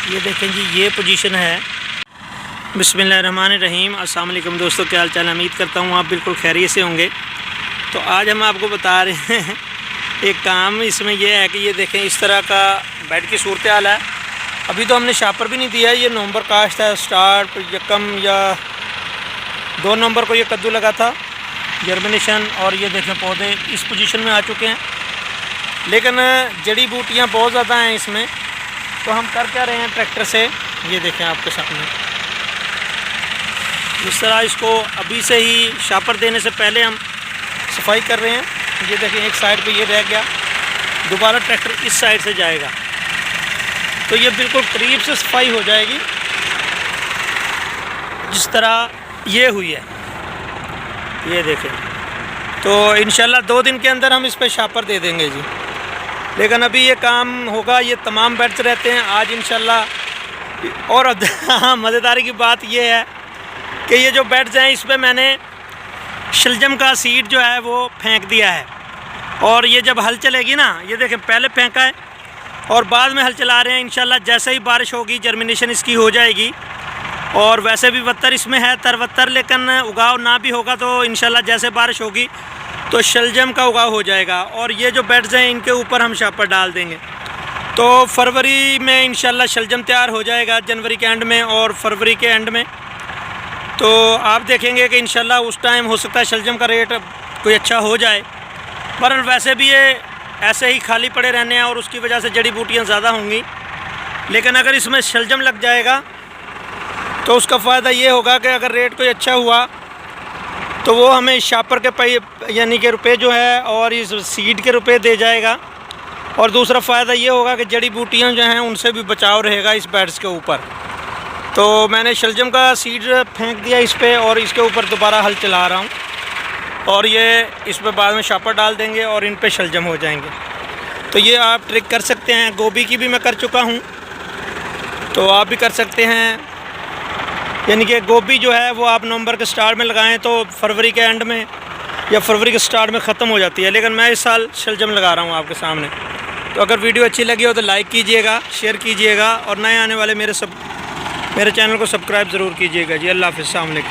ये देखें जी, ये पोजीशन है। बिस्मिल्लाहिर्रहमानिर्रहीम। अस्सलाम वालेकुम दोस्तों, क्या हाल चाल। उम्मीद करता हूँ आप बिल्कुल खैरियत से होंगे। तो आज हम आपको बता रहे हैं एक काम। इसमें यह है कि ये देखें, इस तरह का बेड की सूरत हाल है। अभी तो हमने शापर भी नहीं दिया है। ये नवंबर काश्त है, स्टार्ट यकम या 2 नवंबर को ये कद्दू लगा था, जर्मिनेशन। और ये देखें पौधे इस पोजीशन में आ चुके हैं, लेकिन जड़ी बूटियाँ बहुत ज़्यादा हैं इसमें। तो हम कर क्या रहे हैं ट्रैक्टर से, ये देखें आपके सामने। इस तरह इसको अभी से ही शापर देने से पहले हम सफाई कर रहे हैं। ये देखें, एक साइड पे ये रह गया, दोबारा ट्रैक्टर इस साइड से जाएगा तो ये बिल्कुल करीब से सफाई हो जाएगी, जिस तरह ये हुई है। ये देखें, तो इंशाल्लाह 2 दिन के अंदर हम इस पे शापर दे देंगे जी। लेकिन अभी ये काम होगा, ये तमाम बेड्स रहते हैं आज इंशाल्लाह। और हाँ, मज़ेदारी की बात ये है कि ये जो बेड्स हैं, इस पर मैंने शलजम का सीड जो है वो फेंक दिया है। और ये जब हल चलेगी ना, ये देखें पहले फेंका है और बाद में हल चला रहे हैं। इंशाल्लाह जैसे ही बारिश होगी जर्मिनेशन इसकी हो जाएगी। और वैसे भी वत्तर इसमें है, तरवत्तर, लेकिन उगाव ना भी होगा तो इंशाल्लाह जैसे बारिश होगी तो शलजम का उगाव हो जाएगा। और ये जो बेड्स हैं इनके ऊपर हम शापर डाल देंगे। तो फरवरी में इंशाल्लाह शलजम तैयार हो जाएगा, जनवरी के एंड में और फरवरी के एंड में। तो आप देखेंगे कि इंशाल्लाह उस टाइम हो सकता है शलजम का रेट कोई अच्छा हो जाए। पर वैसे भी ये ऐसे ही खाली पड़े रहने हैं और उसकी वजह से जड़ी बूटियाँ ज़्यादा होंगी। लेकिन अगर इसमें शलजम लग जाएगा तो उसका फ़ायदा ये होगा कि अगर रेट कोई अच्छा हुआ तो वो हमें शापर के यानी कि रुपए जो है और इस सीड के रुपए दे जाएगा। और दूसरा फ़ायदा ये होगा कि जड़ी बूटियाँ जो हैं उनसे भी बचाव रहेगा इस बेड्स के ऊपर। तो मैंने शलजम का सीड फेंक दिया इस पे और इसके ऊपर दोबारा हल चला रहा हूँ। और ये इस पर बाद में शापर डाल देंगे और इन पे शलजम हो जाएंगे। तो ये आप ट्रिक कर सकते हैं। गोभी की भी मैं कर चुका हूँ, तो आप भी कर सकते हैं। यानी कि गोभी जो है वो आप नवंबर के स्टार्ट में लगाएं तो फरवरी के एंड में या फरवरी के स्टार्ट में ख़त्म हो जाती है। लेकिन मैं इस साल शलजम लगा रहा हूँ आपके सामने। तो अगर वीडियो अच्छी लगी हो तो लाइक कीजिएगा, शेयर कीजिएगा और नए आने वाले मेरे चैनल को सब्सक्राइब ज़रूर कीजिएगा जी। अल्लाह हाफ़िज़, अस्सलाम वालेकुम।